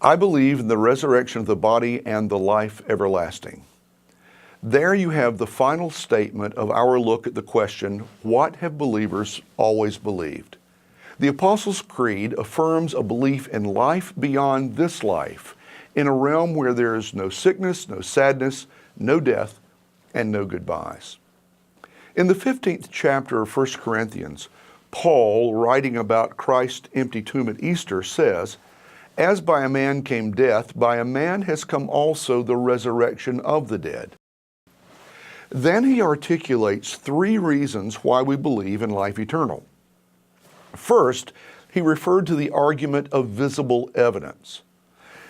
I believe in the resurrection of the body and the life everlasting. There you have the final statement of our look at the question, what have believers always believed? The Apostles' Creed affirms a belief in life beyond this life, in a realm where there is no sickness, no sadness, no death, and no goodbyes. In the 15th chapter of 1 Corinthians, Paul, writing about Christ's empty tomb at Easter, says, "As by a man came death, by a man has come also the resurrection of the dead." Then he articulates three reasons why we believe in life eternal. First, he referred to the argument of visible evidence.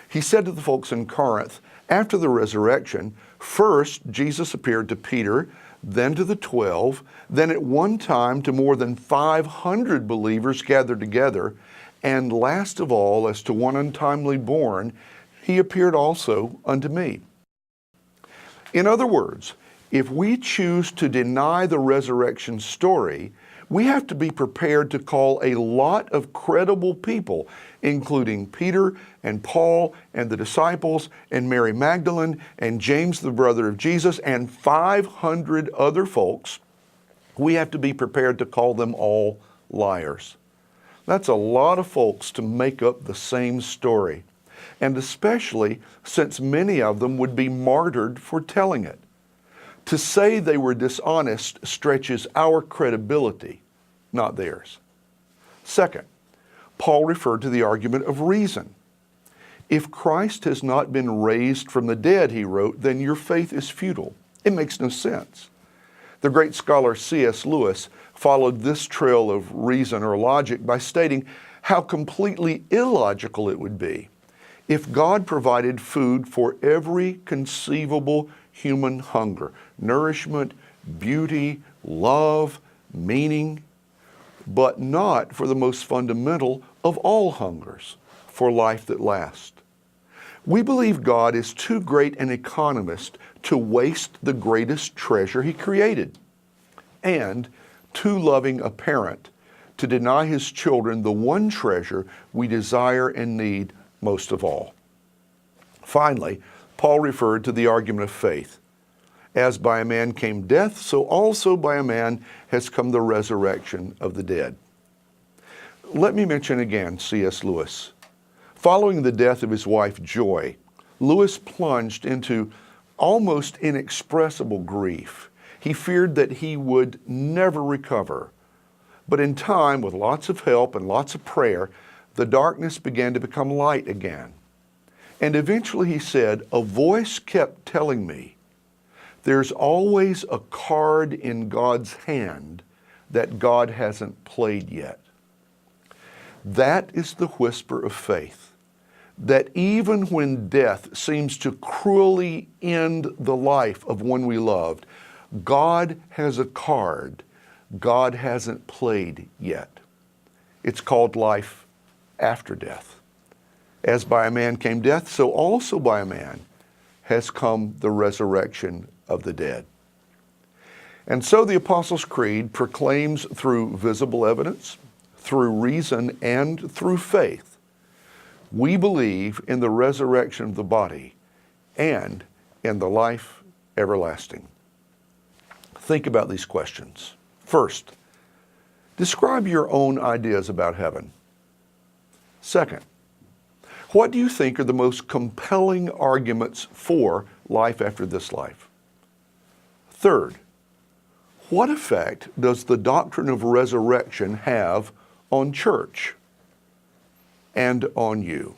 He said to the folks in Corinth, after the resurrection, first Jesus appeared to Peter, then to the 12, then at one time to more than 500 believers gathered together, and last of all, as to one untimely born, he appeared also unto me. In other words, if we choose to deny the resurrection story, we have to be prepared to call a lot of credible people, including Peter and Paul and the disciples and Mary Magdalene and James, the brother of Jesus, and 500 other folks. We have to be prepared to call them all liars. That's a lot of folks to make up the same story, and especially since many of them would be martyred for telling it. To say they were dishonest stretches our credibility, not theirs. Second, Paul referred to the argument of reason. If Christ has not been raised from the dead, he wrote, then your faith is futile. It makes no sense. The great scholar C.S. Lewis followed this trail of reason or logic by stating how completely illogical it would be if God provided food for every conceivable human hunger, nourishment, beauty, love, meaning, but not for the most fundamental of all hungers, for life that lasts. We believe God is too great an economist to waste the greatest treasure he created, and too loving a parent to deny his children the one treasure we desire and need most of all. Finally, Paul referred to the argument of faith. As by a man came death, so also by a man has come the resurrection of the dead. Let me mention again C.S. Lewis. Following the death of his wife Joy, Lewis plunged into almost inexpressible grief. He feared that he would never recover. But in time, with lots of help and lots of prayer, the darkness began to become light again. And eventually he said, a voice kept telling me, there's always a card in God's hand that God hasn't played yet. That is the whisper of faith, that even when death seems to cruelly end the life of one we loved, God has a card God hasn't played yet. It's called life after death. As by a man came death, so also by a man has come the resurrection of the dead. And so the Apostles' Creed proclaims through visible evidence, through reason, and through faith, we believe in the resurrection of the body and in the life everlasting. Think about these questions. First, describe your own ideas about heaven. Second, what do you think are the most compelling arguments for life after this life? Third, what effect does the doctrine of resurrection have on church and on you?